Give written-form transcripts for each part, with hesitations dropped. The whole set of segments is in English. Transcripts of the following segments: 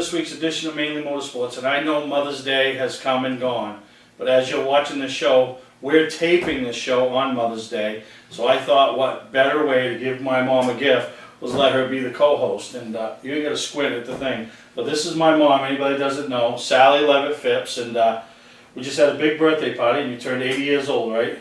this week's edition of Mainly Motorsports, and I know Mother's Day has come and gone, but as you're watching the show, we're taping this show on Mother's Day, so I thought what better way to give my mom a gift was let her be the co-host, and you ain't got to squint at the thing, but this is my mom, anybody that doesn't know, Sally Levitt Phipps, and we just had a big birthday party, and you turned 80 years old, right?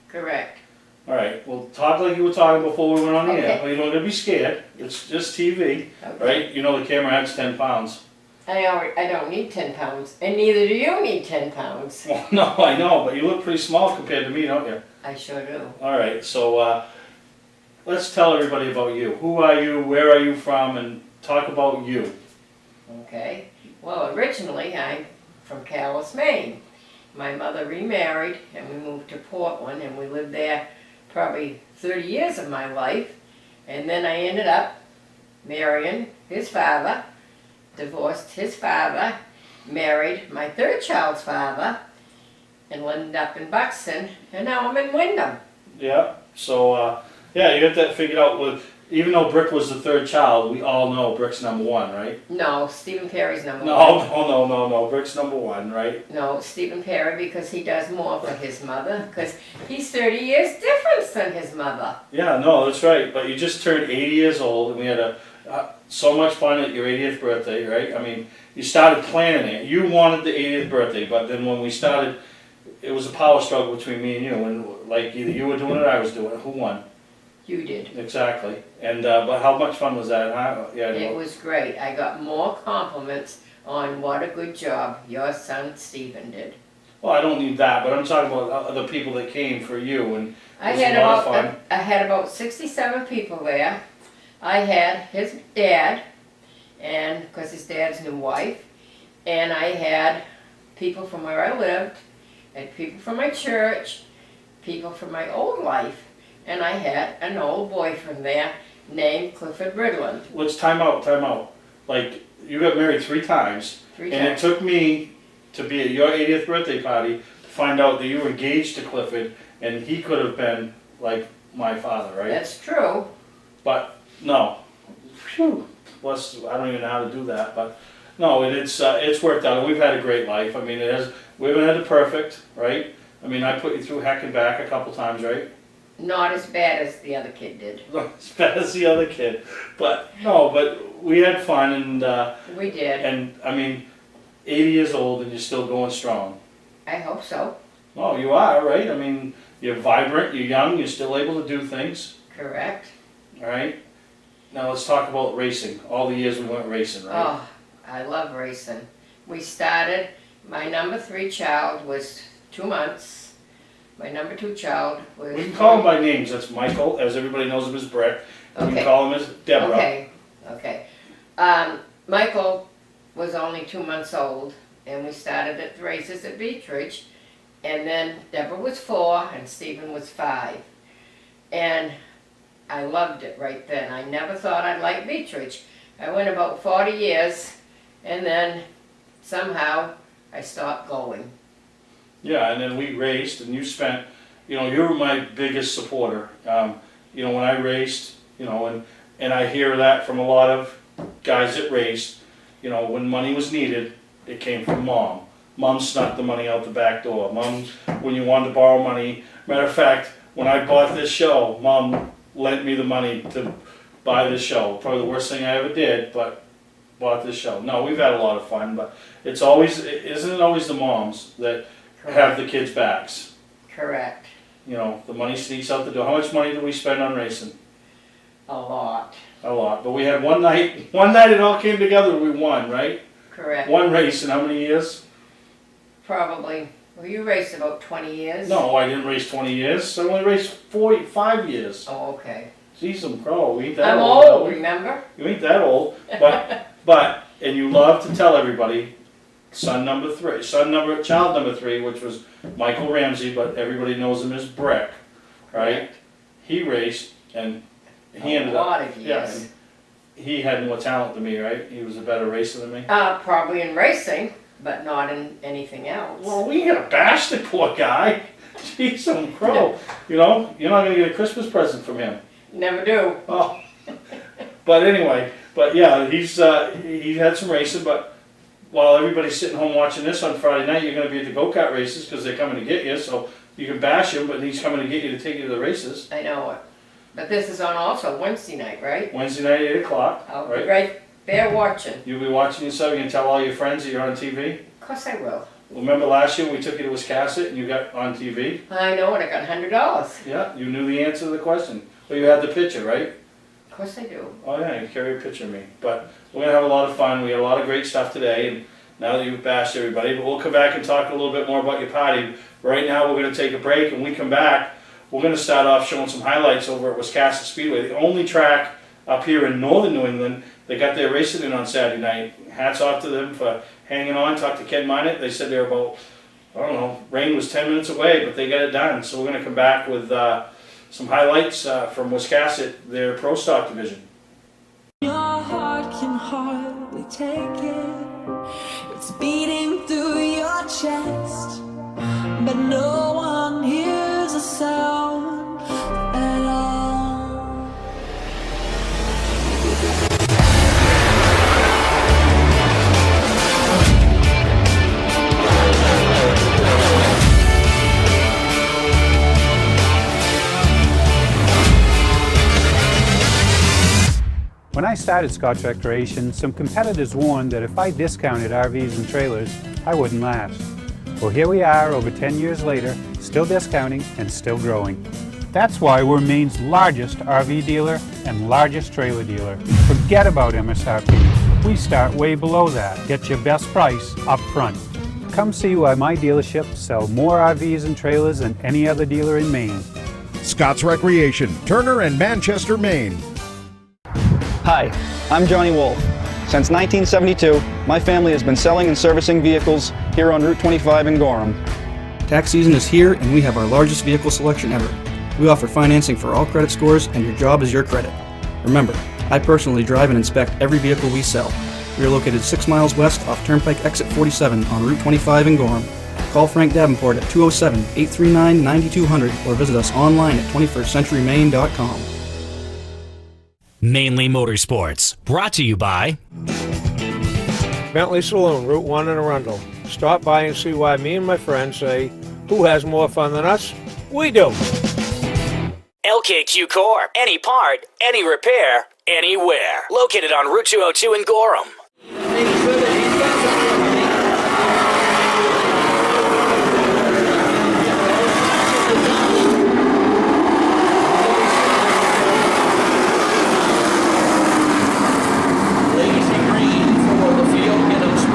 Correct. Alright, well talk like you were talking before we went on the air, Okay. well, you don't gotta be scared, it's just TV, Okay. right? You know the camera adds 10 pounds. I don't need 10 pounds, and neither do you need 10 pounds. Well, no, I know, but you look pretty small compared to me, don't you? I sure do. Alright, so let's tell everybody about you. Who are you, where are you from, and talk about you. Okay. Well, originally I'm from Calais, Maine. My mother remarried, and we moved to Portland, and we lived there probably 30 years of my life. And then I ended up marrying his father, divorced his father, married my third child's father, and ended up in Buxton, and now I'm in Wyndham. Yeah, so yeah, you got that figured out with, even though Brick was the third child, we all know Brick's number one, right? No, Stephen Perry's number No, one. no, Brick's number one, right? No, Stephen Perry, because he does more for his mother, because he's 30 years difference than his mother. Yeah, no, that's right, but you just turned 80 years old, and we had so much fun at your 80th birthday, right? I mean, you started planning it. You wanted the 80th birthday, but then when we started, it was a power struggle between me and you, and like either you were doing it or I was doing it. Who won? You did. Exactly. And but how much fun was that? Huh? Yeah. It was great. I got more compliments on what a good job your son Stephen did. Well, I don't need that, but I'm talking about other people that came for you, and I it was had a lot of fun. I had about 67 people there. I had his dad, and because his dad's new wife, and I had people from where I lived, and people from my church, people from my old life, and I had an old boyfriend there named Clifford Bridland. Let's time out. Like, you got married 3 times, Three and it times. took me to be at your 80th birthday party to find out that you were engaged to Clifford, and he could have been like my father, right? That's true. But no, phew, plus I don't even know how to do that. But no, it's worked out, and we've had a great life. I mean, we haven't had it perfect, right? I mean, I put you through heck and back a couple times, right? Not as bad as the other kid did. Not as bad as the other kid, but no, but we had fun, and We did. and I mean, 80 years old, and you're still going strong. I hope so. Oh, you are, right? I mean, you're vibrant, you're young, you're still able to do things, Correct. all right? Now let's talk about racing. All the years we went racing, right? Oh, I love racing. We started, my number 3 child was 2 months. My number 2 child was... We can call him by names. That's Michael, as everybody knows him as Brick. We Okay. can call him as Deborah. Okay. Michael was only 2 months old, and we started at the races at Beech Ridge, and then Deborah was 4, and Stephen was 5. And I loved it right then. I never thought I'd like Beech Ridge. I went about 40 years, and then somehow I stopped going. Yeah, and then we raced, and you spent, you know, you were my biggest supporter. You know, when I raced, you know, and I hear that from a lot of guys that raced, you know, when money was needed, it came from Mom. Mom snuck the money out the back door. Mom, when you wanted to borrow money, matter of fact, when I bought this show, Mom lent me the money to buy this show. Probably the worst thing I ever did, but bought this show. No, we've had a lot of fun, but it's always, isn't it always the moms that have the kids' backs? Correct. You know, the money sneaks out the door. How much money did we spend on racing? A lot. A lot. But we had one night it all came together, we won, right? Correct. One race in how many years? Probably. Well, you raced about 20 years? No, I didn't race 20 years. I only raced 45 years. Oh, okay. Jeez, I'm crow. We ain't that I'm old. old, remember? You ain't that old. But, and you love to tell everybody, child number 3, which was Michael Ramsey, but everybody knows him as Brick, right? He raced, and he ended up, A lot of yeah, years. and he had more talent than me, right? He was a better racer than me. Probably in racing, but not in anything else. Well, we gotta bash the poor guy. Jeez, I'm crow. You know, you're not gonna get a Christmas present from him. Never do. Oh. But anyway, But yeah, he had some racing, but while everybody's sitting home watching this on Friday night, you're gonna be at the go-kart races, because they're coming to get you, so you can bash him, but he's coming to get you to take you to the races. I know it. But this is on also Wednesday night, right? Wednesday night, 8 o'clock, I'll be right? right there watching. You'll be watching yourself, you can tell all your friends that you're on TV. Of course I will. Remember last year, we took you to Wiscasset and you got on TV? I know, and I got $100. Yeah, you knew the answer to the question. Well, you had the picture, right? Of course I do. Oh yeah, you carry a picture of me. But we're gonna have a lot of fun. We had a lot of great stuff today, and now that you've bashed everybody, but we'll come back and talk a little bit more about your party. Right now, we're gonna take a break, and when we come back, we're gonna start off showing some highlights over at Wiscasset Speedway, the only track up here in northern New England that got their racing in on Saturday night. Hats off to them for hanging on. Talked to Ken Minot. They said they're about, I don't know, rain was 10 minutes away, but they got it done. So we're gonna come back with some highlights from Wiscasset, their Pro Stock division. Your heart can hardly take it. It's beating through your chest, but no one hears a sound at all. When I started Scotch Recreation, some competitors warned that if I discounted RVs and trailers, I wouldn't last. Well, here we are over 10 years later, still discounting and still growing. That's why we're Maine's largest RV dealer and largest trailer dealer. Forget about MSRP. We start way below that. Get your best price up front. Come see why my dealership sells more RVs and trailers than any other dealer in Maine. Scott's Recreation, Turner and Manchester, Maine. Hi, I'm Johnny Wolf. Since 1972, my family has been selling and servicing vehicles here on Route 25 in Gorham. Tax season is here and we have our largest vehicle selection ever. We offer financing for all credit scores and your job is your credit. Remember, I personally drive and inspect every vehicle we sell. We are located 6 miles west off Turnpike Exit 47 on Route 25 in Gorham. Call Frank Davenport at 207-839-9200 or visit us online at 21stcenturymaine.com. Mainly Motorsports, brought to you by Bentley Saloon, Route 1 in Arundel. Stop by and see why me and my friends say, who has more fun than us? We do. LKQ Core, any part, any repair, anywhere. Located on Route 202 in Gorham. That's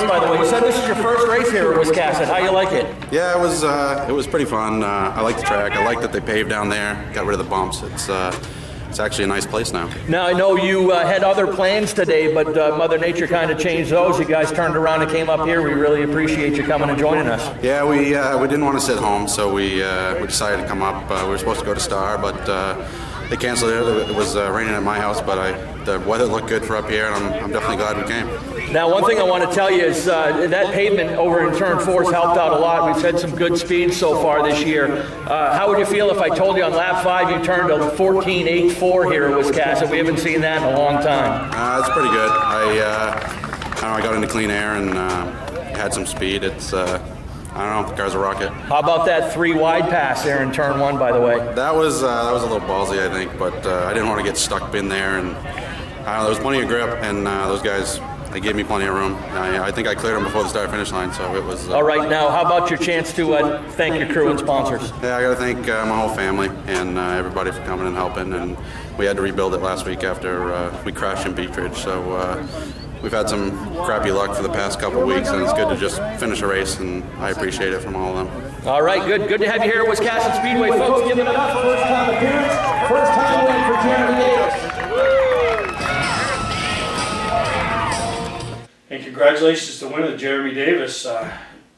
by the way. You said this is your first race here at Wiscasset. How you like it? Yeah, it was pretty fun. I like the track. I like that they paved down there, got rid of the bumps. It's actually a nice place now. Now, I know you had other plans today, but Mother Nature kind of changed those. You guys turned around and came up here. We really appreciate you coming and joining us. Yeah, we didn't want to sit home, so we decided to come up. We were supposed to go to Star, but they canceled it. It was raining at my house, but the weather looked good for up here, and I'm definitely glad we came. Now, one thing I want to tell you is that pavement over in Turn 4 has helped out a lot. We've had some good speeds so far this year. How would you feel if I told you on lap 5 you turned a 14.84 here at Wiscasset? We haven't seen that in a long time. That's pretty good. I got into clean air and had some speed. It's I don't know, the car's a rocket. How about that 3 wide pass there in Turn 1, by the way? That was a little ballsy, I think, but I didn't want to get stuck in there, and there was plenty of grip, and those guys, they gave me plenty of room. I think I cleared them before the start-finish line, so it was... All right, now how about your chance to thank your crew and sponsors? Yeah, I got to thank my whole family and everybody for coming and helping, and we had to rebuild it last week after we crashed in Beech Ridge, so we've had some crappy luck for the past couple of weeks, and it's good to just finish a race, and I appreciate it from all of them. All right, good to have you here at Wiscasset Speedway. Folks, give it up. First time appearance, first time win for Jeremy Davis. And congratulations to winner Jeremy Davis.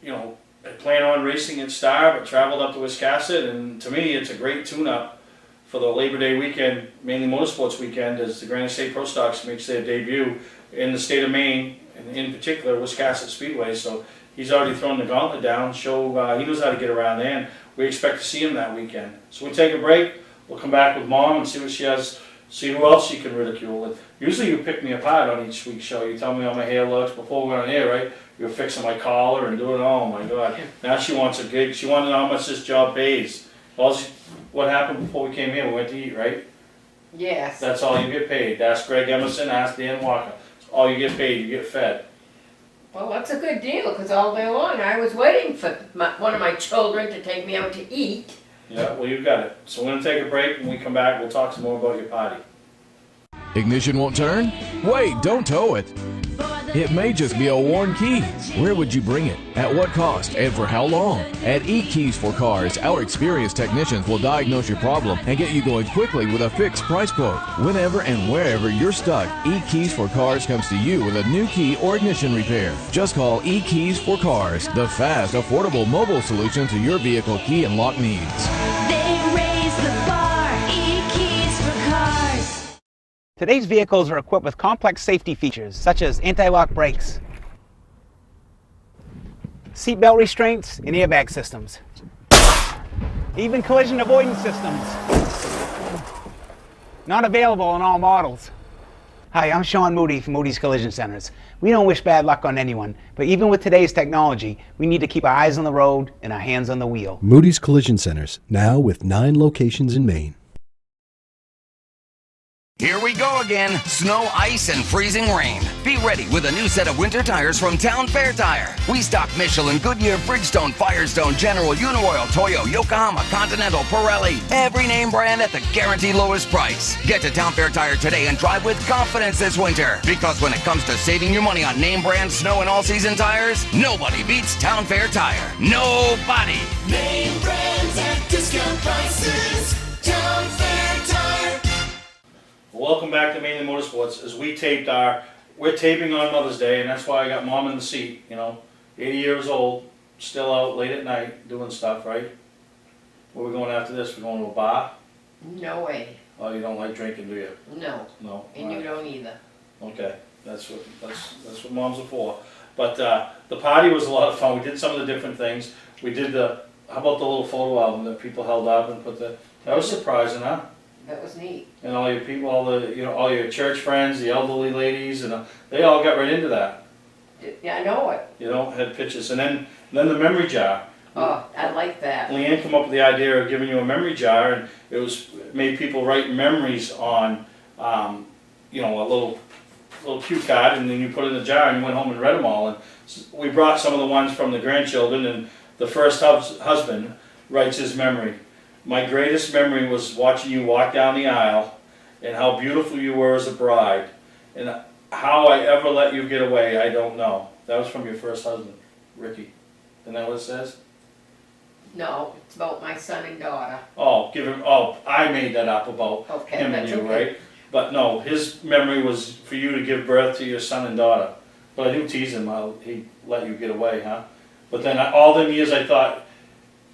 You know, I plan on racing at Star, but traveled up to Wiscasset, and to me it's a great tune-up for the Labor Day weekend, Mainly Motorsports weekend, as the Granite State Pro Stocks makes their debut in the state of Maine, and in particular Wiscasset Speedway. So he's already thrown the gauntlet down, show he knows how to get around there, and we expect to see him that weekend. So we'll take a break, we'll come back with Mom and see what she has, see who else she can ridicule. And usually you pick me apart on each week's show. You tell me how my hair looks before we're on air, right? You were fixing my collar and doing, oh my God. Now she wants a gig. She wanted to know how much this job pays. What happened before we came here? We went to eat, right? Yes. That's all you get paid. Ask Greg Emerson, ask Dan Walker. It's all you get paid, you get fed. Well, that's a good deal, because all day long I was waiting for one of my children to take me out to eat. Yeah, well, you got it. So we're going to take a break. When we come back, we'll talk some more about your party. Ignition won't turn? Wait, don't tow it. It may just be a worn key. Where would you bring it? At what cost? And for how long? At E-Keys for Cars, our experienced technicians will diagnose your problem and get you going quickly with a fixed price quote. Whenever and wherever you're stuck, E-Keys for Cars comes to you with a new key or ignition repair. Just call E-Keys for Cars, the fast, affordable mobile solution to your vehicle key and lock needs. They raise the bar, E-Keys for Cars. Today's vehicles are equipped with complex safety features such as anti-lock brakes, seatbelt restraints, and airbag systems. Even collision avoidance systems. Not available on all models. Hi, I'm Sean Moody from Moody's Collision Centers. We don't wish bad luck on anyone, but even with today's technology, we need to keep our eyes on the road and our hands on the wheel. Moody's Collision Centers, now with 9 locations in Maine. Here we go again. Snow, ice, and freezing rain. Be ready with a new set of winter tires from Town Fair Tire. We stock Michelin, Goodyear, Bridgestone, Firestone, General, Uniroyal, Toyo, Yokohama, Continental, Pirelli. Every name brand at the guaranteed lowest price. Get to Town Fair Tire today and drive with confidence this winter. Because when it comes to saving your money on name brand snow and all-season tires, nobody beats Town Fair Tire. Nobody. Name brands at discount prices. Town Fair Tire. Welcome back to Mainly Motorsports. As we're taping on Mother's Day, and that's why I got Mom in the seat, you know, 80 years old, still out late at night doing stuff, right? Where are we going after this? We're going to a bar? No way. Oh, you don't like drinking, do you? No. No. And you don't either. Okay, that's what moms are for. But the party was a lot of fun. We did some of the different things. We did how about the little photo album that people held up and that was surprising, huh? That was neat. And all your people, all your church friends, the elderly ladies, and they all got right into that. Yeah, I know it. You know, had pictures, and then the memory jar. Oh, I like that. Leanne came up with the idea of giving you a memory jar, and it made people write memories on, you know, a little cue card, and then you put it in the jar, and you went home and read them all. And we brought some of the ones from the grandchildren, and the first husband writes his memory. My greatest memory was watching you walk down the aisle and how beautiful you were as a bride. And how I ever let you get away, I don't know. That was from your first husband, Ricky. Isn't that what it says? No, it's about my son and daughter. Oh, I made that up about Okay, him and that's you, okay. right? But no, his memory was for you to give birth to your son and daughter. But I do tease him, he let you get away, huh? But then all them years I thought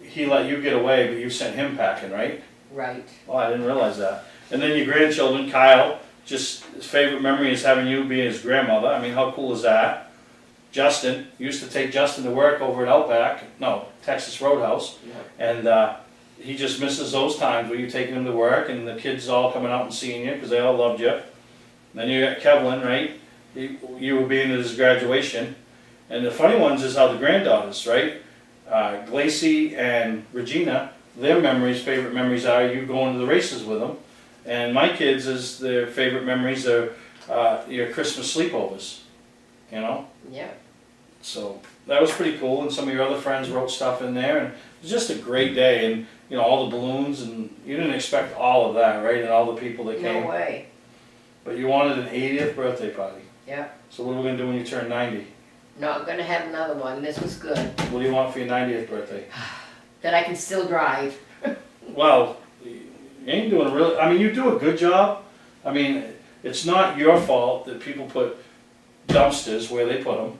he let you get away, but you sent him packing, right? Right. Oh, I didn't realize that. And then your grandchildren, Kyle, just his favorite memory is having you be his grandmother. I mean, how cool is that? Justin, used to take Justin to work over at Outback, no, Texas Roadhouse. And he just misses those times where you're taking him to work and the kids all coming out and seeing you because they all loved you. And then you got Kevlin, right? You were being at his graduation. And the funny ones is how the granddaughters, right? Glacy and Regina, their favorite memories are you going to the races with them. And my kids, their favorite memories are your Christmas sleepovers, you know? Yeah. So that was pretty cool, and some of your other friends wrote stuff in there, and it was just a great day, and you know, all the balloons, and you didn't expect all of that, right? And all the people that came. No way. But you wanted an 80th birthday party. Yeah. So what are we going to do when you turn 90? No, I'm gonna have another one. This was good. What do you want for your 90th birthday? That I can still drive. Well, you ain't doing you do a good job. I mean, it's not your fault that people put dumpsters where they put them,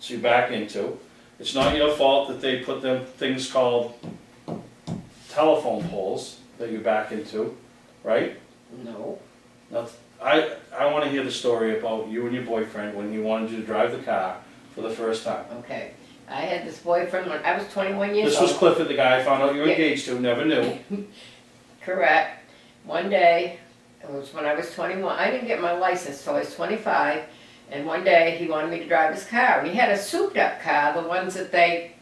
so you back into. It's not your fault that they put them things called telephone poles that you back into, right? No. Now, I want to hear the story about you and your boyfriend when he wanted you to drive the car for the first time. Okay. I had this boyfriend when I was 21 years This old. was Clifford, the guy I found out you were Yeah. engaged to, never knew. Correct. One day, it was when I was 21, I didn't get my license till I was 25, and one day he wanted me to drive his car, and he had a souped up car, the ones that they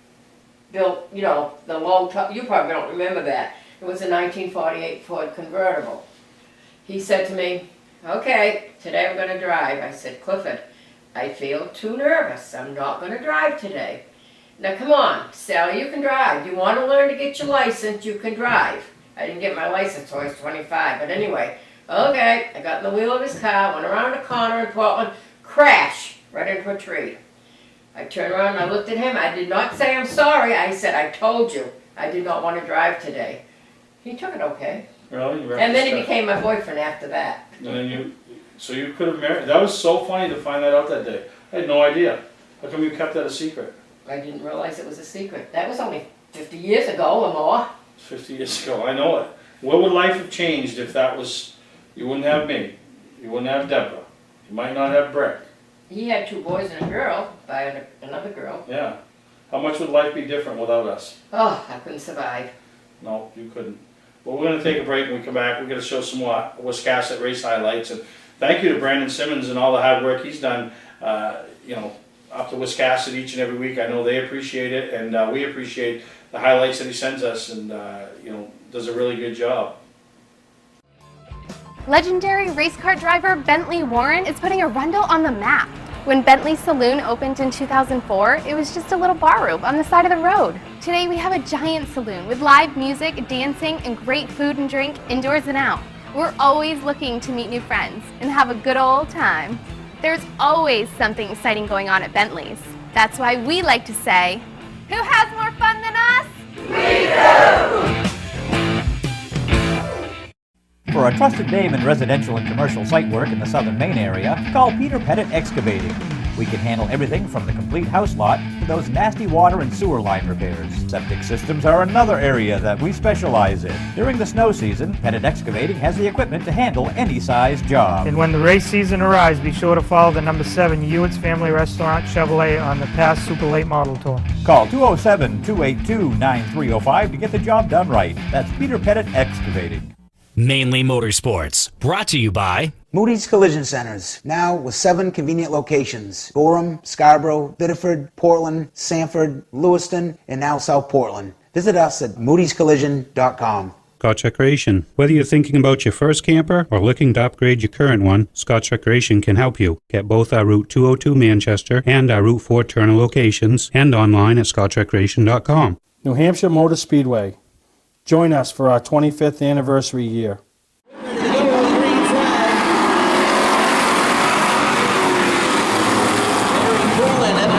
built, you know, the low top, you probably don't remember that. It was a 1948 Ford convertible. He said to me, okay, today I'm gonna drive. I said, Clifford, I feel too nervous. I'm not gonna drive today. Now come on, Sally, you can drive. You wanna learn to get your license, you can drive. I didn't get my license till I was 25, but anyway, okay, I got in the wheel of his car, went around a corner in Portland, crash right into a tree. I turned around and I looked at him. I did not say I'm sorry. I said, I told you I did not want to drive today. He took it okay. Really? And then he became my boyfriend after that. And then so you could have married. That was so funny to find that out that day. I had no idea. How come you kept that a secret? I didn't realize it was a secret. That was only 50 years ago or more. 50 years ago, I know it. What would life have changed if that was, you wouldn't have me, you wouldn't have Deborah, you might not have Brick. He had 2 boys and a girl by another girl. Yeah. How much would life be different without us? Oh, I couldn't survive. No, you couldn't. Well, we're going to take a break. When we come back, we're going to show some more Wiscasset race highlights. And thank you to Brandon Simmons and all the hard work he's done, you know, up to Wiscasset each and every week. I know they appreciate it, and we appreciate the highlights that he sends us, and you know, does a really good job. Legendary race car driver Bentley Warren is putting Arundel on the map. When Bentley Saloon opened in 2004, it was just a little bar room on the side of the road. Today we have a giant saloon with live music, dancing, and great food and drink indoors and out. We're always looking to meet new friends and have a good old time. There's always something exciting going on at Bentley's. That's why we like to say, who has more fun than us? We do! For a trusted name in residential and commercial site work in the southern Maine area, call Peter Pettit Excavating. We can handle everything from the complete house lot to those nasty water and sewer line repairs. Septic systems are another area that we specialize in. During the snow season, Pettit Excavating has the equipment to handle any size job. And when the race season arrives, be sure to follow the number 7 Hewitt's Family Restaurant Chevrolet on the past Super Late Model Tour. Call 207-282-9305 to get the job done right. That's Peter Pettit Excavating. Mainly Motorsports, brought to you by Moody's Collision Centers, now with 7 convenient locations: Gorham, Scarborough, Biddeford, Portland, Sanford, Lewiston, and now South Portland. Visit us at moodyscollision.com. Scotch Recreation. Whether you're thinking about your first camper or looking to upgrade your current one, Scotch Recreation can help you. Get both our Route 202 Manchester and our Route 4 Turner locations, and online at scotchrecreation.com. New Hampshire Motor Speedway. Join us for our 25th anniversary year. Berlin and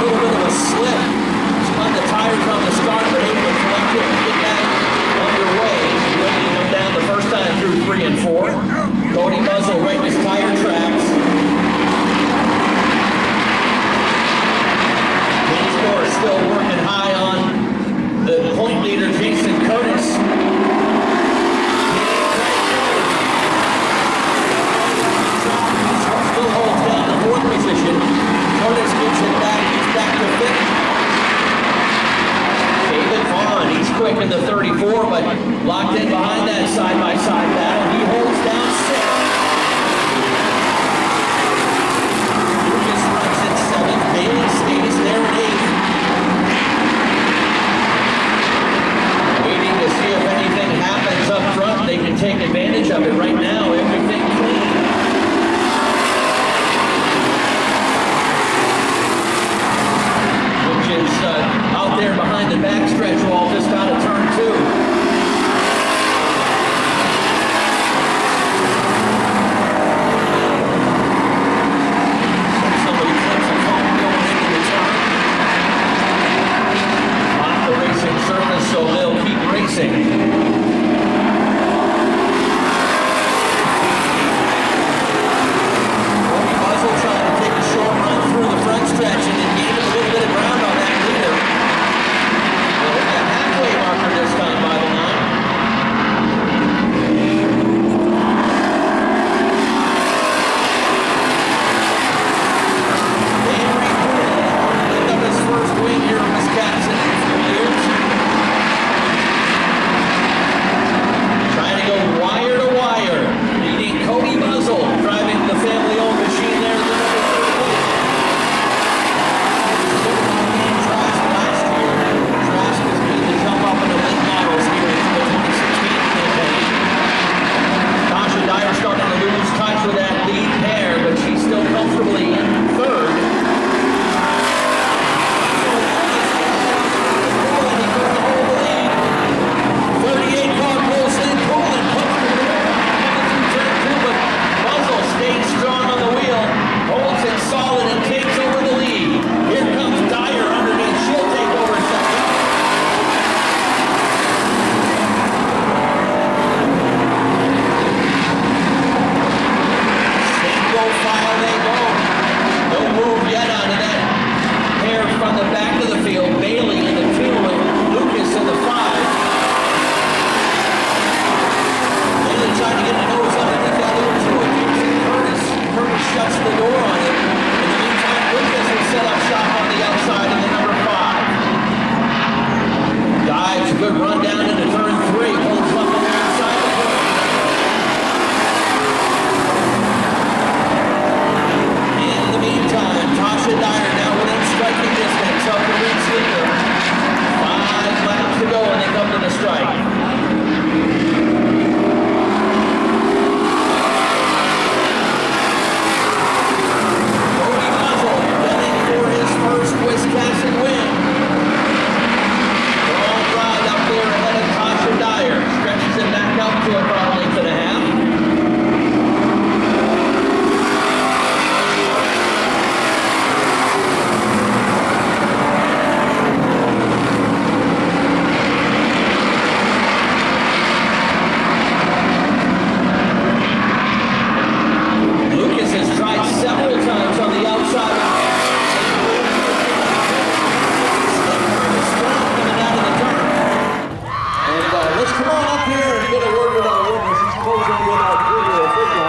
still working high on the point leader, Jason Curtis. Still holds down the fourth position. Curtis gets it back. He's back to fifth. David Vaughn, he's quick in the 34, but locked in behind that side-by-side battle. He holds down sixth. Lucas runs in seventh. Bailey stays there in eighth. Waiting to see if anything happens up front. They can take advantage of it right now. Everything clean. Which is out there behind the backstretch wall just out of turn two. Somebody flips a phone going into the turn. Off the racing surface, so they'll keep racing. Trying to take a short run through the front stretch and then gain a little bit of ground on that leader. Well, hit that halfway marker this time by the line. Henry picked up his first win here in Wisconsin in 3 years. Trying to go wire to wire, leading Cody Muzzle, driving the family-owned machine there. Dyer starting to lose touch with that lead pair, but she's still comfortably in third. 38 car pulls in, Poland but Muzzle stays strong on the wheel, holds it solid and takes over the lead. Here comes Dyer underneath, she'll take over second. File they go. No move yet out of that pair from the back of the field. Bailey in the 2 and Lucas in the 5. Bailey trying to get the nose underneath that little 2 and Curtis. Curtis shuts the door on it. In the meantime, Lucas will set up shop on the outside of the number 5. Dives, a good run down into turn 3. Holds up on the outside of the corner. In the meantime, Tasha Dyer now within striking distance of the lead sleeper. 5 laps to go and they come to the strike. Cody Muzzle betting for his first Wisconsin win. Long ride up there ahead of Tasha Dyer. Stretches it back up to about a length and a half. Lucas has tried several times on the outside. Coming out of the turn. And let's come on up here and get a word with our witness. He's supposed to be our video official.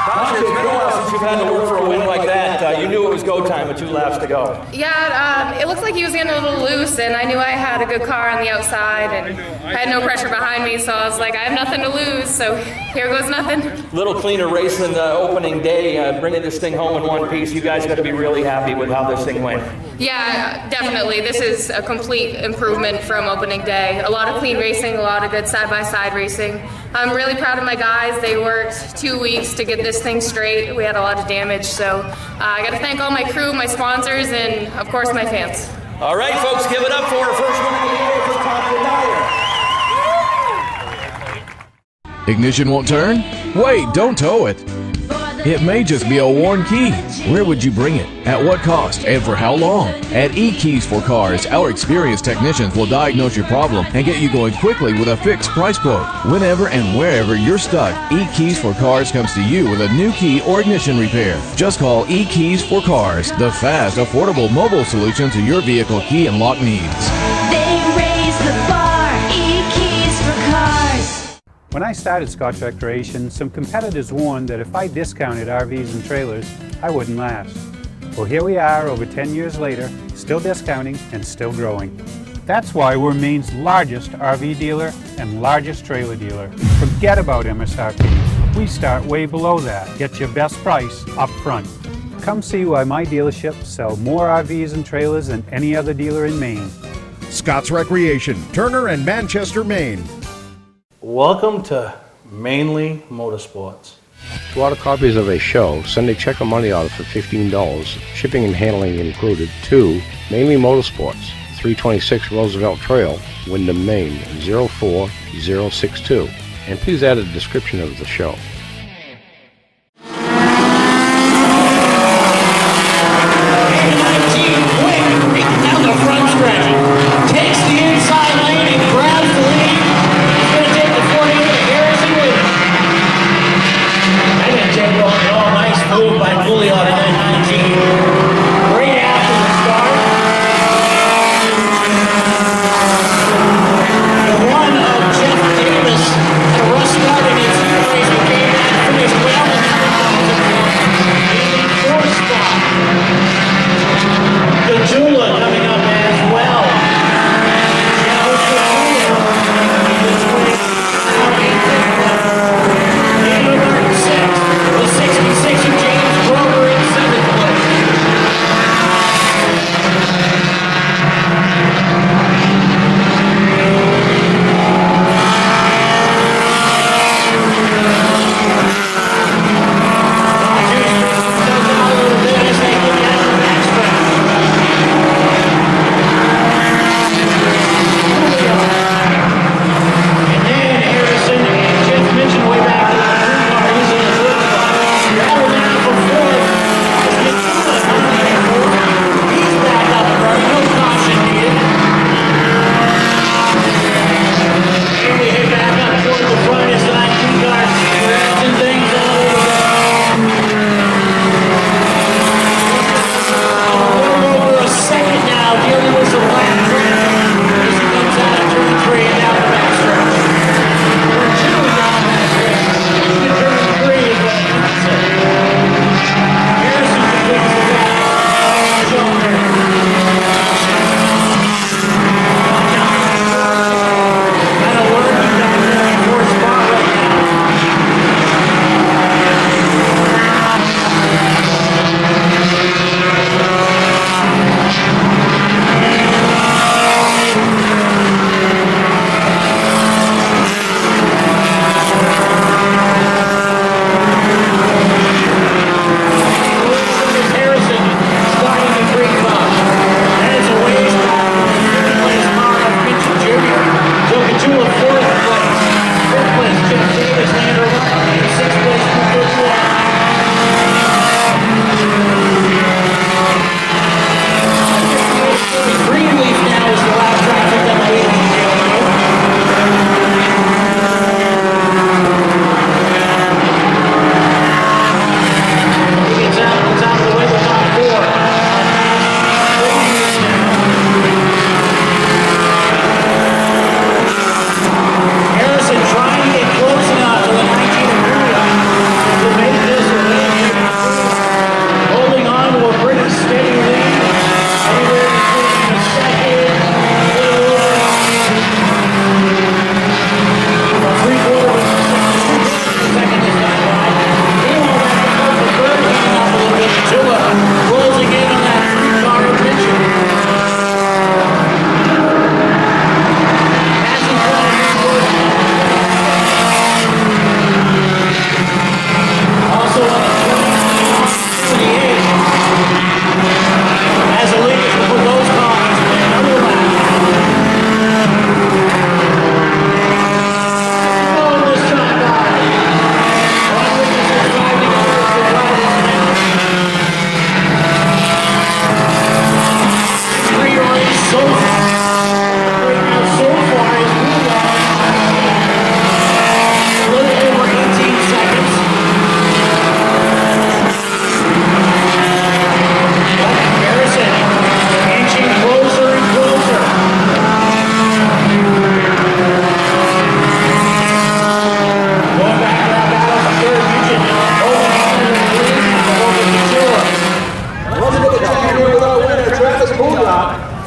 Tasha, it's been a while since you've had to work for a win like that. You knew it was go time with 2 laps to go. Yeah, it looks like he was getting a little loose, and I knew I had a good car on the outside, and I had no pressure behind me, so I was like, I have nothing to lose, so here goes nothing. Little cleaner race than the opening day, bringing this thing home in one piece. You guys got to be really happy with how this thing went. Yeah, definitely. This is a complete improvement from opening day. A lot of clean racing, a lot of good side-by-side racing. I'm really proud of my guys. They worked 2 weeks to get this thing straight. We had a lot of damage, so I got to thank all my crew, my sponsors, and of course my fans. All right, folks, give it up for our first win of the year for Tasha Dyer. Ignition won't turn? Wait, don't tow it. It may just be a worn key. Where would you bring it? At what cost? And for how long? At E-Keys for Cars, our experienced technicians will diagnose your problem and get you going quickly with a fixed price quote. Whenever and wherever you're stuck, E-Keys for Cars comes to you with a new key or ignition repair. Just call E-Keys for Cars, the fast, affordable mobile solution to your vehicle key and lock needs. They raise the bar. E-Keys for Cars. When I started Scotch Recreation, some competitors warned that if I discounted RVs and trailers, I wouldn't last. Well, here we are over 10 years later, still discounting and still growing. That's why we're Maine's largest RV dealer and largest trailer dealer. Forget about MSRP. We start way below that. Get your best price up front. Come see why my dealership sells more RVs and trailers than any other dealer in Maine. Scott's Recreation, Turner and Manchester, Maine. Welcome to Mainely Motorsports. To order copies of a show, send a check or money order for $15, shipping and handling included, to Mainely Motorsports, 326 Roosevelt Trail, Windham, Maine, 04062. And please add a description of the show. Down the front stretch. Takes the inside lane and grabs the lead. He's going to take the 40 over to Harrison Williams. I'm going to take all nice move by Julio on 19. Great after the start. The one of Jeff Davis and Russ starting in series became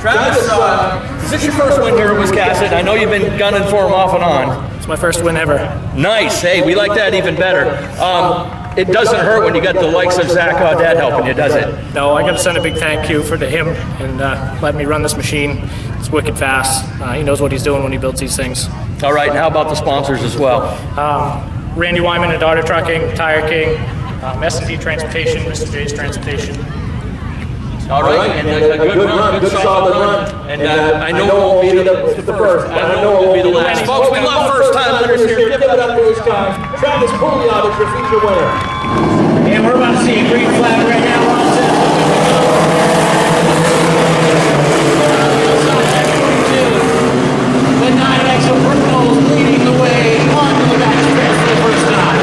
Travis, is this your first win here at Wiscasset? I know you've been gunning for him off and on. It's my first win ever. Nice. Hey, we like that even better. It doesn't hurt when you got the likes of Zach Audette helping you, does it? No, I got to send a big thank you to him and letting me run this machine. It's wicked fast. He knows what he's doing when he builds these things. All right, and how about the sponsors as well? Randy Wyman and Daughter Trucking, Tire King, S&P Transportation, Mr. J's Transportation. All right, and a good run, good solid run. And I know it won't be the first, but I know it won't be the last. Folks, we love first-time winners here. Give it up to this guy. Travis Pouliot is your feature winner. And we're about to see a green flag right now. We're on the 9X of Brooklyn leading the way onto the back stretch for the first time.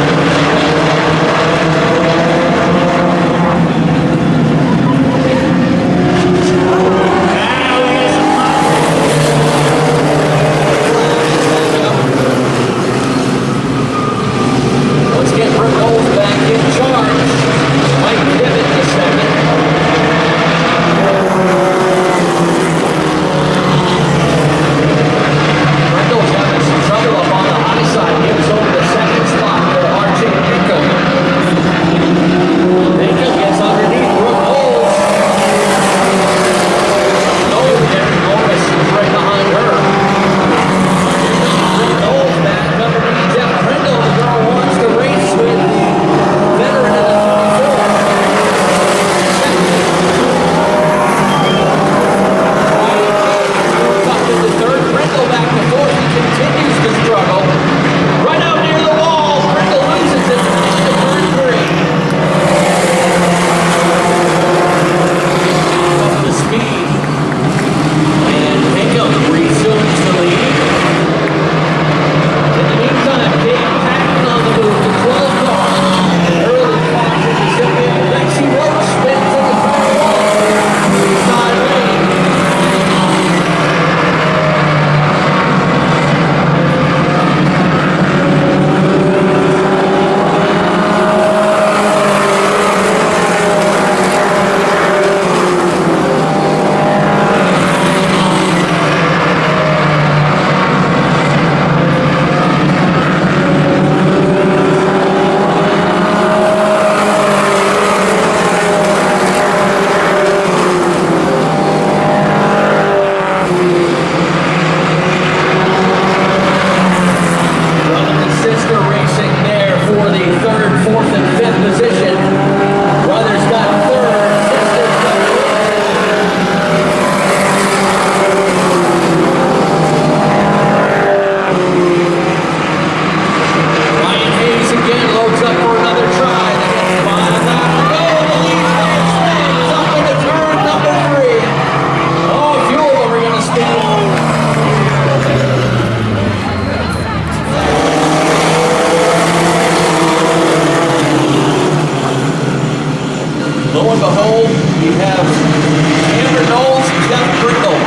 Let's get Rick Knowles back in charge. Mike Pivot in second. Rickles having some trouble up on the high side. Gives over the second spot to Archie Pinko. Pinko gets underneath Brooke Knowles. Knowles getting Norris is right behind her. Brooke Knowles back underneath Jeff Prindle. The girl wants to race with the veteran of the 24. Up to the third, Prindle back to fourth. He continues to struggle. Right out near the wall, Prindle loses it into turn three. Up the speed. And Pinkham resumes the lead. In the meantime, Dave Patton on the move to 12 cars. Early caution is up in Lexi Roach spins in the front wall. Side lane. Brother and sister racing there for the third, fourth, and fifth position. Brothers got third, sisters got Ryan Hayes again loads up for another try. They get 5 out to go. The lead man spins up into turn number 3. Oh, a few of them are going to spin. Lo and behold, we have Cameron Knowles and Jeff Prindle.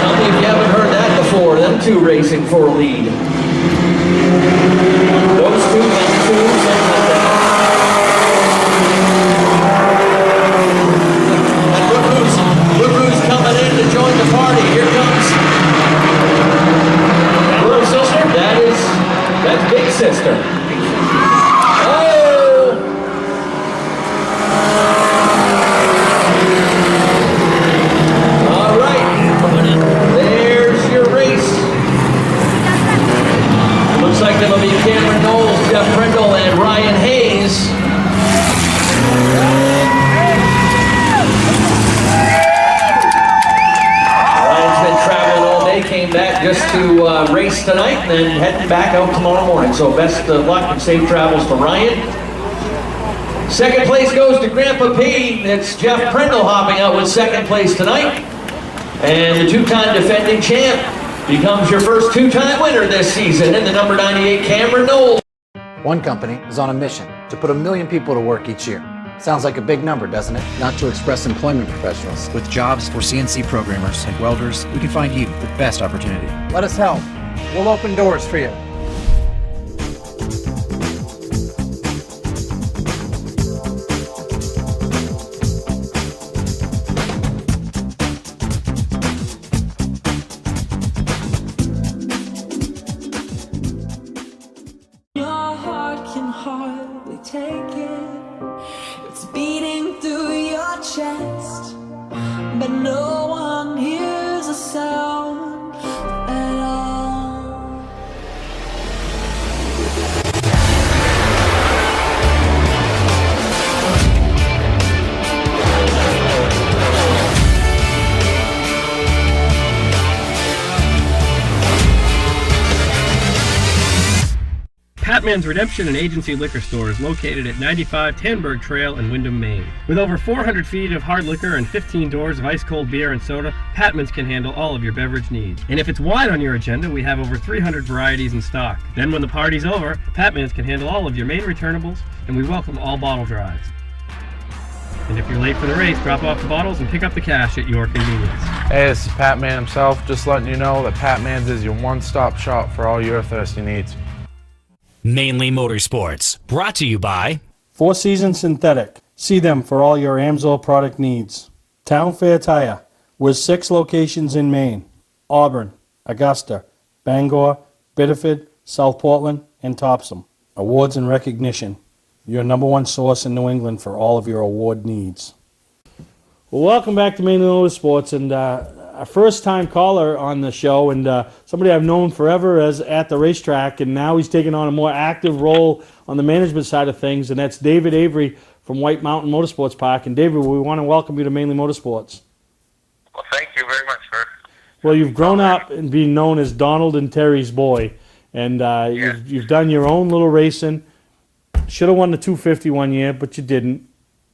Tell me if you haven't heard that before, them two racing for a lead. Those two, them twos, and look who's coming in to join the party. Here comes little sister. That's big sister. Oh! All right, there's your race. Looks like it'll be Cameron Knowles, Jeff Prindle, and Ryan Hayes. Ryan's been traveling all day, came back just to race tonight, and then heading back out tomorrow morning. So best of luck and safe travels to Ryan. Second place goes to Grandpa P. It's Jeff Prindle hopping out with second place tonight. And the two-time defending champ becomes your first two-time winner this season in the number 98 Cameron Knowles. One company is on a mission to put 1 million people to work each year. Sounds like a big number, doesn't it? Not to Express Employment Professionals. With jobs for CNC programmers and welders, we can find you the best opportunity. Let us help. We'll open doors for you. but no one hears a sound at all. Patman's Redemption and Agency Liquor Store is located at 95 Tanberg Trail in Windham, Maine. With over 400 feet of hard liquor and 15 doors of ice-cold beer and soda, Patman's can handle all of your beverage needs. And if it's wine on your agenda, we have over 300 varieties in stock. Then when the party's over, Patman's can handle all of your main returnables, and we welcome all bottle drives. And if you're late for the race, drop off the bottles and pick up the cash at your convenience. Hey, this is Pat Man himself, just letting you know that Pat Man's is your one-stop shop for all your thirsty needs. Mainly Motorsports, brought to you by Four Seasons Synthetic. See them for all your Amsoil product needs. Town Fair Tire, with 6 locations in Maine: Auburn, Augusta, Bangor, Biddeford, South Portland, and Topsom. Awards and recognition. Your number one source in New England for all of your award needs. Well, welcome back to Mainly Motorsports, and a first-time caller on the show, and somebody I've known forever as at the racetrack, and now he's taking on a more active role on the management side of things, and that's David Avery from White Mountain Motorsports Park. And David, we want to welcome you to Mainly Motorsports. Well, thank you very much, sir. Well, you've grown up and being known as Donald and Terry's boy, and you've done your own little racing. Should have won the 250 one year, but you didn't.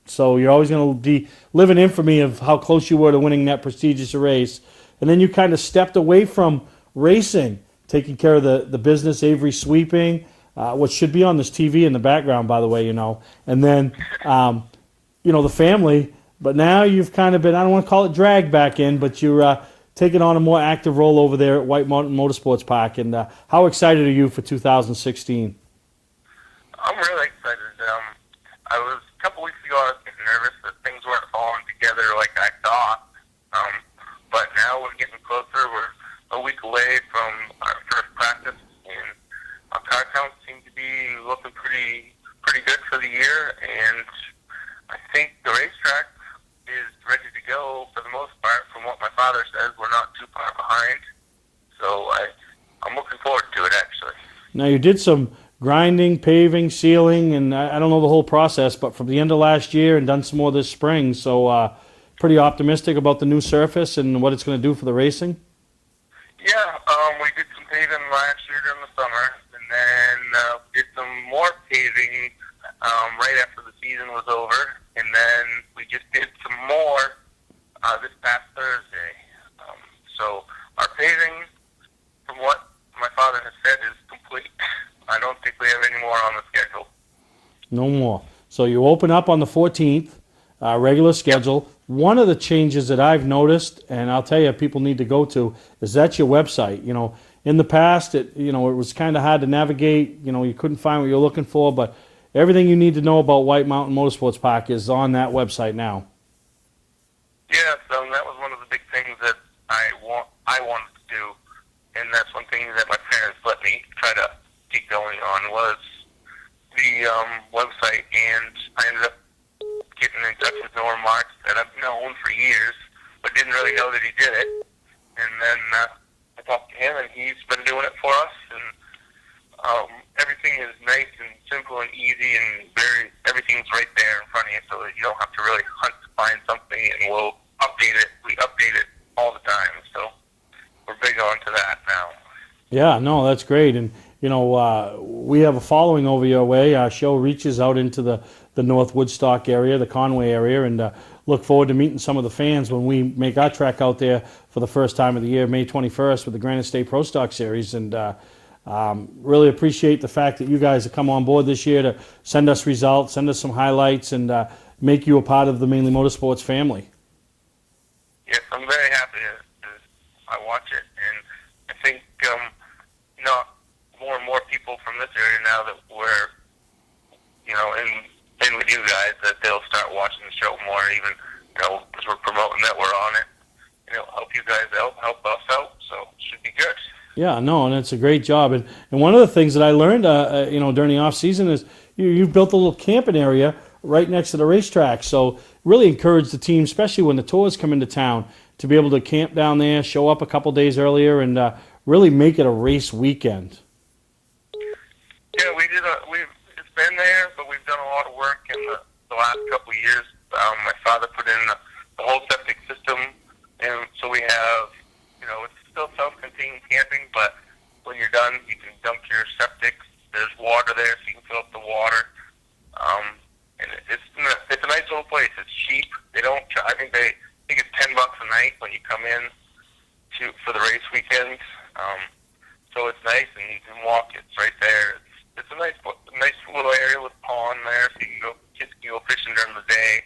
So you're always going to be live in infamy of how close you were to winning that prestigious race. And then you kind of stepped away from racing, taking care of the business, Avery Sweeping, what should be on this TV in the background, by the way, you know. And then, the family. But now you've kind of been, I don't want to call it dragged back in, but you're taking on a more active role over there at White Mountain Motorsports Park. And how excited are you for 2016? I'm really excited. I was a couple weeks ago. I was getting nervous that things weren't falling together like I thought. But now we're getting closer. We're a week away from our first practice, and our car count seems to be looking pretty good for the year. And I think the racetrack is ready to go for the most part. From what my father says, we're not too far behind. So I'm looking forward to it, actually. Now, you did some grinding, paving, sealing, and I don't know the whole process, but from the end of last year and done some more this spring, so pretty optimistic about the new surface and what it's going to do for the racing? Yeah, we did some paving last year during the summer, and then we did some more paving right after the season was over, and then we just did some more this past Thursday. So our paving, from what my father has said, is complete. I don't think we have any more on the schedule. No more. So you open up on the 14th, regular schedule. One of the changes that I've noticed, and I'll tell you, people need to go to, is that's your website. You know, in the past, it was kind of hard to navigate. You know, you couldn't find what you're looking for, but everything you need to know about White Mountain Motorsports Park is on that website now. Yeah, so that was one of the big things that I wanted to do, and that's one thing that my parents let me try to keep going on was the website, and I ended up getting in touch with Norm Marks that I've known for years, but didn't really know that he did it. And then I talked to him, and he's been doing it for us, and everything is nice and simple and easy, and everything's right there in front of you, so that you don't have to really hunt to find something, and we'll update it. We update it all the time, so we're big on to that now. Yeah, no, that's great. And, we have a following over your way. Our show reaches out into the North Woodstock area, the Conway area, and look forward to meeting some of the fans when we make our trek out there for the first time of the year, May 21st, with the Granite State Pro Stock Series. And really appreciate the fact that you guys have come on board this year to send us results, send us some highlights, and make you a part of the Mainly Motorsports family. Yes, I'm very happy as I watch it, and I think more and more people from this area now that we're in with you guys, that they'll start watching the show more, even because we're promoting that we're on it, and it'll help you guys out, help us out, so it should be good. Yeah, no, and it's a great job. And one of the things that I learned, during the off season is you've built a little camping area right next to the racetrack. So really encourage the team, especially when the tours come into town, to be able to camp down there, show up a couple days earlier, and really make it a race weekend. Yeah, it's been there, but we've done a lot of work in the last couple of years. My father put in the whole septic system, and so we have, it's still self-contained camping, but when you're done, you can dump your septic. There's water there, so you can fill up the water. And it's a nice little place. It's cheap. They don't. I think it's $10 a night when you come in for the race weekend. So it's nice, and you can walk. It's right there. It's a nice little area with a pond there, so kids can go fishing during the day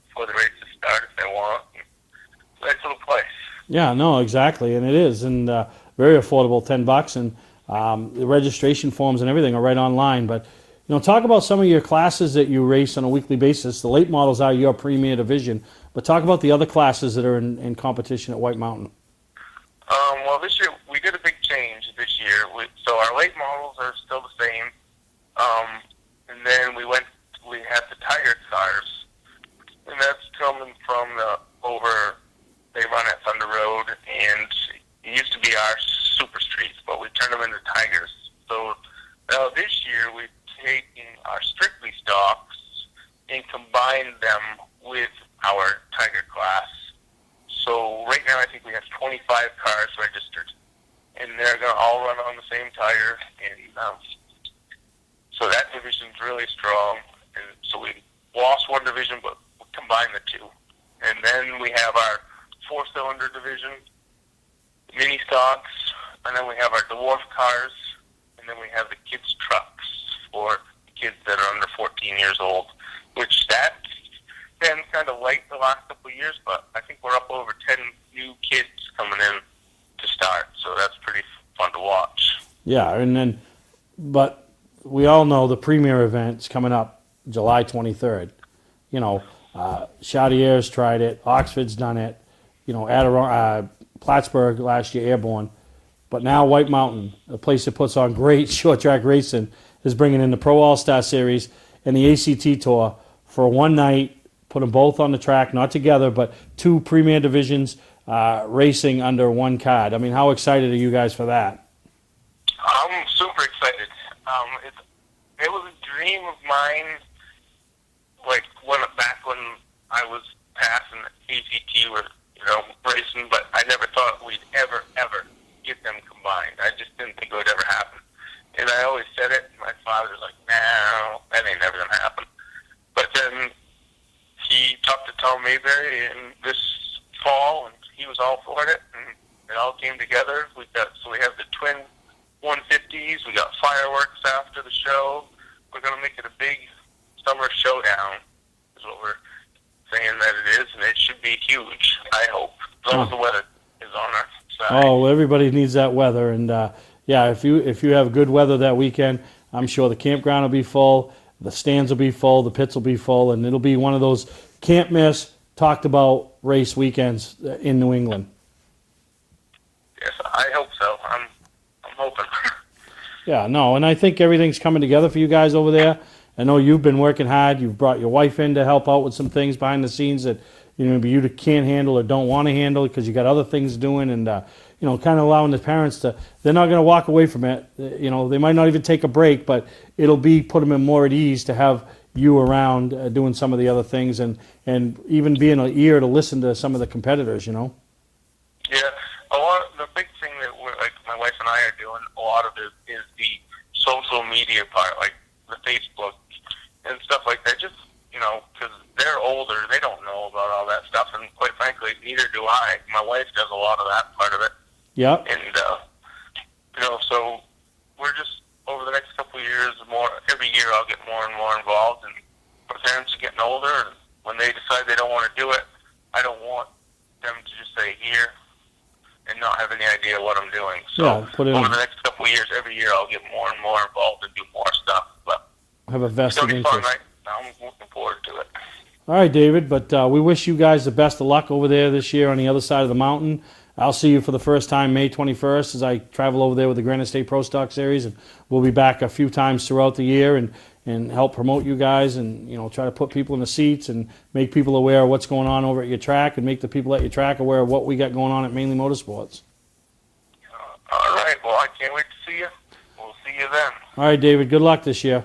before the races start if they want. It's a nice little place. Yeah, no, exactly, and it is, and very affordable, $10, and the registration forms and everything are right online. But talk about some of your classes that you race on a weekly basis. The late models are your premier division, but talk about the other classes that are in competition at White Mountain. Well, this year we did a big change this year. So our late models are still the same, and then we had the Tiger cars, and that's coming from they run at Thunder Road, and it used to be our super streets, but we turned them into Tigers. So now this year we've taken our strictly stocks and combined them with our Tiger class. So right now I think we have 25 cars registered, and they're going to all run on the same tire, and so that division's really strong. And so we lost one division, but we combined the two. And then we have our 4-cylinder division, mini stocks, and then we have our dwarf cars, and then we have the kids' trucks for kids that are under 14 years old, which that's been kind of light the last couple of years, but I think we're up over 10 new kids coming in to start, so that's pretty fun to watch. Yeah, but we all know the premier event's coming up July 23rd. Chaudière's tried it, Oxford's done it, Plattsburgh last year, Airborne. But now White Mountain, a place that puts on great short track racing, is bringing in the Pro All-Star Series and the ACT Tour for one night, put them both on the track, not together, but two premier divisions racing under one card. I mean, how excited are you guys for that? I'm super excited. It was a dream of mine, back when I was passing the ACT with racing, but I never thought we'd ever get them combined. I just didn't think it would ever happen. And I always said it, and my father's like, no, that ain't never gonna happen. But then he talked to Tom Mayberry in this fall, and he was all for it, and it all came together. We have the twin 150s, we got fireworks after the show. We're gonna make it a big summer showdown, is what we're saying that it is, and it should be huge, I hope, as long as the weather is on our side. Oh, well, everybody needs that weather, and yeah, if you have good weather that weekend, I'm sure the campground will be full, the stands will be full, the pits will be full, and it'll be one of those can't miss, talked about race weekends in New England. Yes, I hope so. I'm hoping. Yeah, no, and I think everything's coming together for you guys over there. I know you've been working hard. You've brought your wife in to help out with some things behind the scenes that maybe you can't handle or don't want to handle because you got other things doing, and kind of allowing the parents they're not going to walk away from it. They might not even take a break, but it'll put them in more at ease to have you around doing some of the other things, and even being an ear to listen to some of the competitors. Yeah, the big thing that my wife and I are doing a lot of it is the social media part, like the Facebook and stuff like that. Just because they're older, they don't know about all that stuff, and quite frankly, neither do I. My wife does a lot of that part of it. Yeah. And so we're just over the next couple of years, every year I'll get more and more involved, and my parents are getting older, and when they decide they don't want to do it, I don't want them to just say here and not have any idea what I'm doing. So over the next couple of years, every year I'll get more and more involved and do more stuff. But have a vested it's gonna be interest. fun, I'm looking forward to it. All right, David, but we wish you guys the best of luck over there this year on the other side of the mountain. I'll see you for the first time May 21st as I travel over there with the Granite State Pro Stock Series, and we'll be back a few times throughout the year. And and help promote you guys, and try to put people in the seats and make people aware of what's going on over at your track, and make the people at your track aware of what we got going on at Mainely Motorsports. All right. Well, I can't wait to see you. We'll see you then. All right, David. Good luck this year.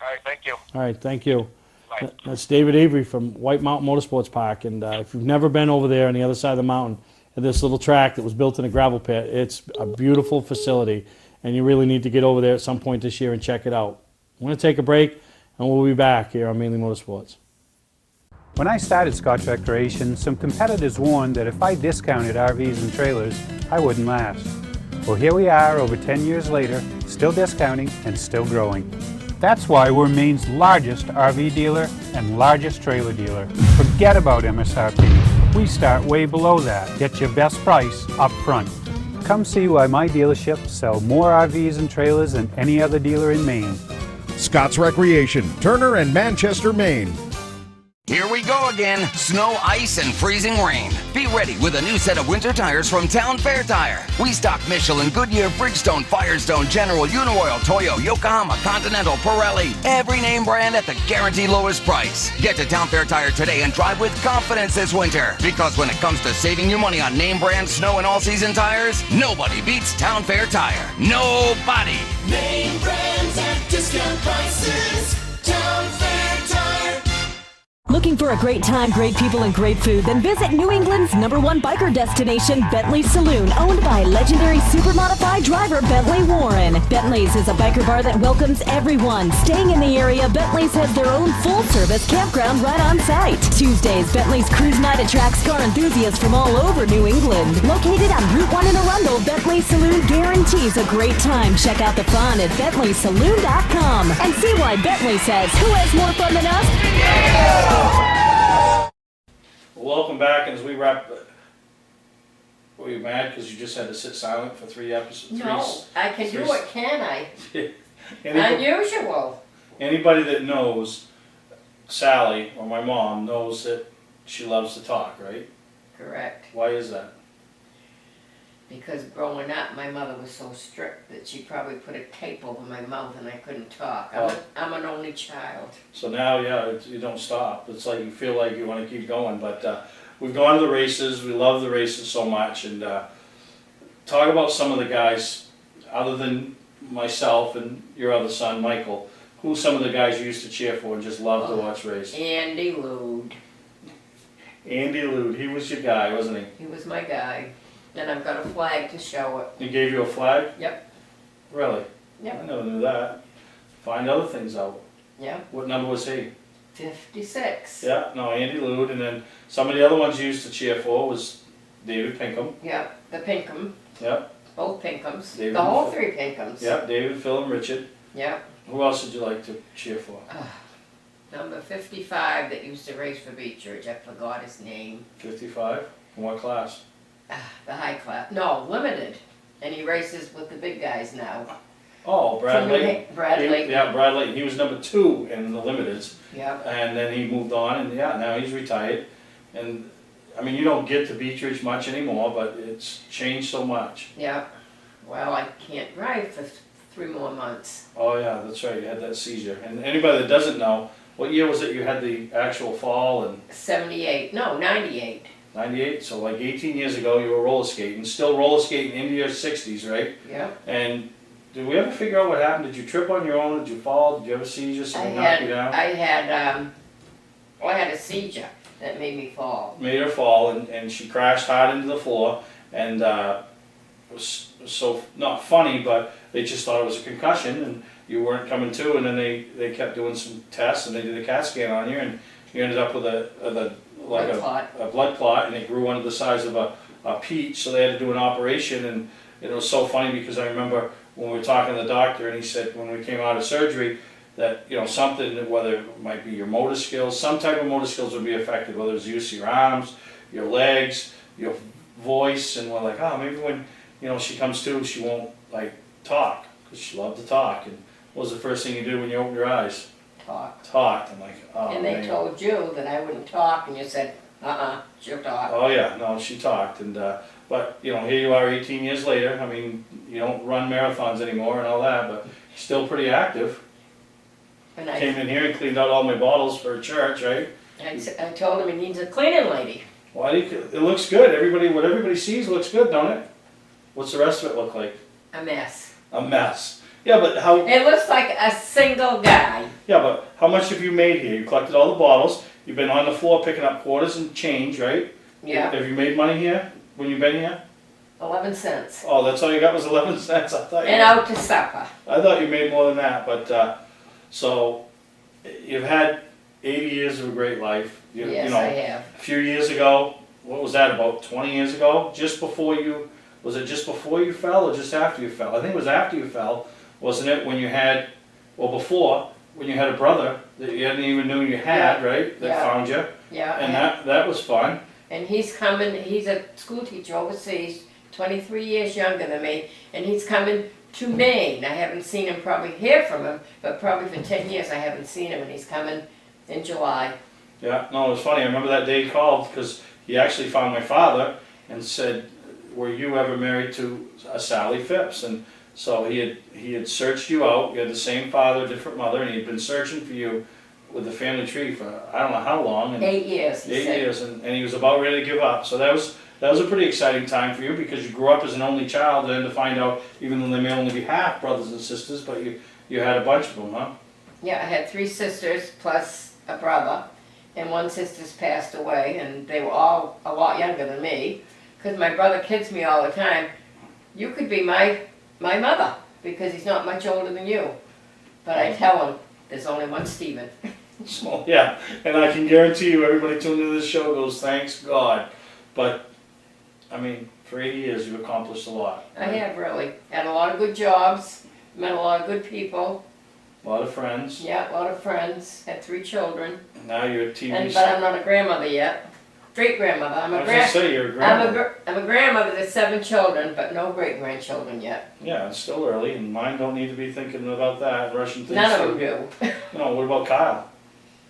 All right. Thank you. All right. Thank you. Bye. That's David Avery from White Mountain Motorsports Park, and if you've never been over there on the other side of the mountain at this little track that was built in a gravel pit, it's a beautiful facility, and you really need to get over there at some point this year and check it out. I'm going to take a break, and we'll be back here on Mainely Motorsports. When I started Scotch Recreation, some competitors warned that if I discounted RVs and trailers, I wouldn't last. Well, here we are over 10 years later, still discounting and still growing. That's why we're Maine's largest RV dealer and largest trailer dealer. Forget about MSRP. We start way below that. Get your best price up front. Come see why my dealership sells more RVs and trailers than any other dealer in Maine. Scott's Recreation, Turner and Manchester, Maine. Here we go again. Snow, ice, and freezing rain. Be ready with a new set of winter tires from Town Fair Tire. We stock Michelin, Goodyear, Bridgestone, Firestone, General, Uniroyal, Toyo, Yokohama, Continental, Pirelli. Every name brand at the guaranteed lowest price. Get to Town Fair Tire today and drive with confidence this winter. Because when it comes to saving you money on name brand snow and all-season tires, nobody beats Town Fair Tire. Nobody. Name brands at discount prices. Town Fair Tire. Looking for a great time, great people, and great food? Then visit New England's #1 biker destination, Bentley's Saloon, owned by legendary super-modified driver Bentley Warren. Bentley's is a biker bar that welcomes everyone. Staying in the area, Bentley's has their own full-service campground right on site. Tuesdays, Bentley's Cruise Night attracts car enthusiasts from all over New England. Located on Route 1 in Arundel, Bentley's Saloon guarantees a great time. Check out the fun at BentleySaloon.com and see why Bentley says, who has more fun than us? Well, welcome back, and as we wrap, were you mad because you just had to sit silent for 3 episodes? No, I can do it, can I? Anybody, Unusual. anybody that knows Sally or my mom knows that she loves to talk, right? Correct. Why is that? Because growing up, my mother was so strict that she probably put a tape over my mouth and I couldn't talk. I'm an only child. So now, yeah, you don't stop. It's like you feel like you want to keep going. But we've gone to the races. We love the races so much. And talk about some of the guys, other than myself and your other son, Michael, who some of the guys you used to cheer for and just love to watch race? Andy Lude. Andy Lude. He was your guy, wasn't he? He was my guy. And I've got a flag to show it. He gave you a flag? Yep. Really? Yep. I never knew that. Find other things out. Yep. What number was he? 56. Yeah, no, Andy Lude. And then some of the other ones you used to cheer for was David Pinkham. Yep, the Pinkham. Yep. Both Pinkhams. David The whole and 3 Pinkhams. Yep, David, Phil, and Richard. Yep. Who else did you like to cheer for? Number 55 that used to race for Beechridge. I forgot his name. 55? In what class? The high class. No, limited. And he races with the big guys now. Oh, Bradley. Bradley. Yeah, Bradley. He was number 2 in the limiteds. Yep. And then he moved on, and yeah, now he's retired. And I mean, you don't get to Beechridge much anymore, but it's changed so much. Yep. Well, I can't drive for 3 more months. Oh yeah, that's right. You had that seizure. And anybody that doesn't know, what year was it you had the actual fall? And 78. No, 98. 98, so like 18 years ago you were roller skating, still roller skating into your 60s, right? Yep. And did we ever figure out what happened? Did you trip on your own? Did you fall? Did you have a seizure? Something knocked you down? I had a seizure that made me fall. Made her fall, and she crashed hard into the floor, and it was so not funny, but they just thought it was a concussion, and you weren't coming to, and then they kept doing some tests, and they did a CAT scan on you, and you ended up with a blood clot, and it grew under the size of a peach, so they had to do an operation. And it was so funny because I remember when we were talking to the doctor, and he said when we came out of surgery that, you know, something, whether it might be your motor skills, some type of motor skills would be affected, whether it's use of your arms, your legs, your voice. And we're like, oh, maybe when, you know, she comes to, she won't like talk, because she loved to talk. And what was the first thing you did when you opened your eyes? Talked. I'm like, oh, and they man. told you that I wouldn't talk, and you said, she'll talk. Oh yeah, no, she talked. And but you know, here you are 18 years later. I mean, you don't run marathons anymore and all that, but still pretty active. And came in here and cleaned out all my bottles for church, right? I told him he needs a cleaning lady. Well, I think it looks good. What everybody sees looks good, don't it? What's the rest of it look like? A mess. A mess. Yeah, but how? It looks like a single guy. Yeah, but how much have you made here? You collected all the bottles. You've been on the floor picking up quarters and change, right? Yeah. Have you made money here when you've been here? 11 cents. Oh, that's all you got was 11 cents. I thought. And out to supper. I thought you made more than that, but so you've had 80 years of a great life. Yes, I have. A few years ago, what was that? About 20 years ago, was it just before you fell or just after you fell? I think it was after you fell, wasn't it? When you had, before when you had a brother that you hadn't even knew you had, right? That found you. Yeah. And that was fun. And he's coming. He's a school teacher overseas, 23 years younger than me, and he's coming to Maine. I haven't seen him, hear from him, but probably for 10 years I haven't seen him, and he's coming in July. Yeah, no, it was funny. I remember that day he called because he actually found my father and said, "Were you ever married to a Sally Phipps?" And so he had searched you out. You had the same father, different mother, and he'd been searching for you with the family tree for I don't know how long. And 8 years. 8 years, and he was about ready to give up. So that was a pretty exciting time for you because you grew up as an only child, and then to find out, even though they may only be half brothers and sisters, but you had a bunch of them, huh? Yeah, I had 3 sisters plus a brother, and one sister's passed away, and they were all a lot younger than me. Because my brother kids me all the time, you could be my mother, because he's not much older than you. But I tell him, there's only one Stephen. So, yeah, and I can guarantee you everybody tuned into this show goes, thanks God. But, I mean, for 80 years you've accomplished a lot. I have really. Had a lot of good jobs, met a lot of good people. A lot of friends. Yeah, a lot of friends. Had 3 children. And now you're a TV But I'm not a grandmother yet. Great grandmother. I was going to say you're a grandmother. I'm a grandmother to 7 children, but no great grandchildren yet. Yeah, it's still early, and mine don't need to be thinking about that, rushing things. None of them do. No, what about Kyle?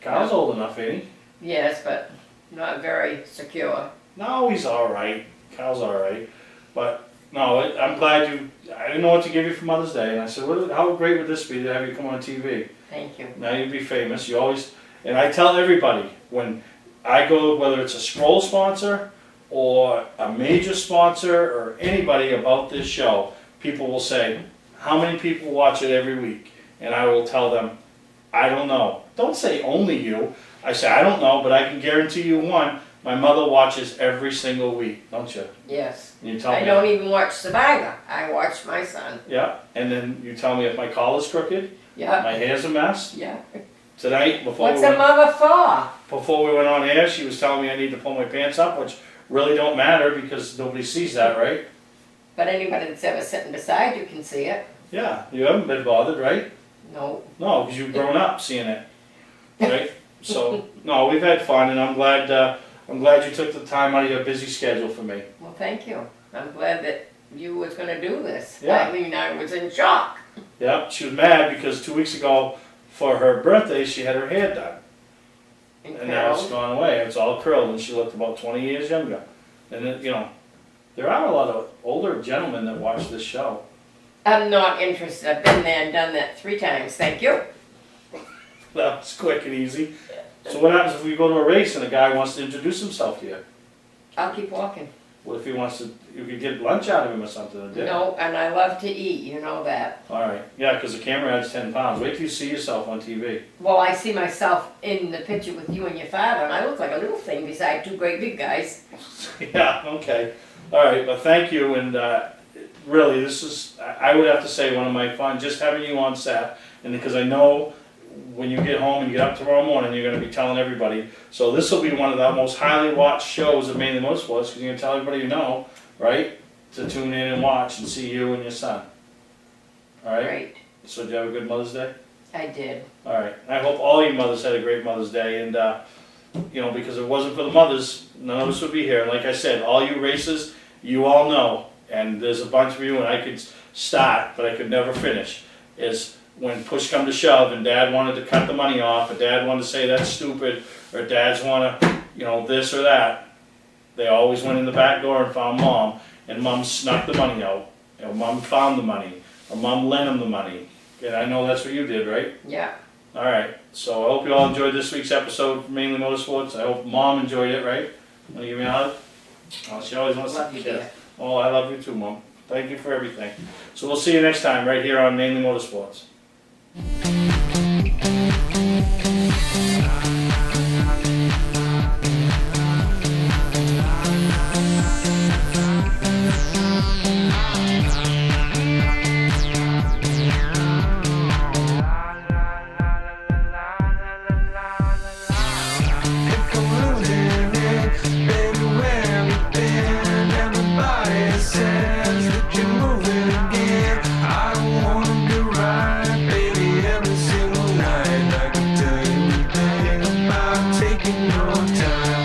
Kyle's old enough, ain't he? Yes, but not very secure. No, he's all right. Kyle's all right. But no, I'm glad I didn't know what to give you for Mother's Day, and I said, how great would this be to have you come on TV? Thank you. Now you'd be famous. You always, and I tell everybody when I go, whether it's a scroll sponsor or a major sponsor or anybody about this show, people will say, how many people watch it every week? And I will tell them, I don't know. Don't say only you. I say, I don't know, but I can guarantee you one, my mother watches every single week, don't you? Yes. And you tell me. I don't even watch Survivor. I watch my son. Yeah, and then you tell me if my collar's crooked, yeah, my hair's a mess. Yeah. Tonight, What's a mother for? Before we went on air, she was telling me I need to pull my pants up, which really don't matter because nobody sees that, right? But anybody that's ever sitting beside you can see it. Yeah, you haven't been bothered, right? No. No, because you've grown up seeing it, right? So, no, we've had fun, and I'm glad you took the time out of your busy schedule for me. Well, thank you. I'm glad that you was going to do this. Yeah. I mean, I was in shock. Yeah, she was mad because 2 weeks ago, for her birthday, she had her hair done. And now it's gone away. It's all curled, and she looked about 20 years younger. And then, there are a lot of older gentlemen that watch this show. I'm not interested. I've been there and done that 3 times. Thank you. That was quick and easy. So what happens if we go to a race and a guy wants to introduce himself to you? I'll keep walking. What if he wants to, you could get lunch out of him or something? Or dinner? No, and I love to eat. You know that. All right. Yeah, because the camera adds 10 pounds. Wait till you see yourself on TV. Well, I see myself in the picture with you and your father, and I look like a little thing beside 2 great big guys. Yeah, okay. All right, but thank you, and really, this is, I would have to say, one of my fun, just having you on set, and because I know when you get home and you get up tomorrow morning, you're going to be telling everybody. So this will be one of the most highly watched shows of Mainly Motorsports, because you're going to tell everybody you know, right, to tune in and watch and see you and your son. All right? Great. So did you have a good Mother's Day? I did. All right. I hope all your mothers had a great Mother's Day, and because if it wasn't for the mothers, none of us would be here. And like I said, all you racers, you all know, and there's a bunch of you, and I could start, but I could never finish, is when push come to shove and Dad wanted to cut the money off, or Dad wanted to say that's stupid, or Dads want to, this or that, they always went in the back door and found Mom, and Mom snuck the money out, Mom found the money, or Mom lent him the money. And I know that's what you did, right? Yeah. All right, so I hope you all enjoyed this week's episode of Mainly Motorsports. I hope Mom enjoyed it, right? Want to give me a hug? Oh, she always wants Love to you, kiss. dear. Oh, I love you too, Mom. Thank you for everything. So we'll see you next time right here on Mainly Motorsports. Taking your time.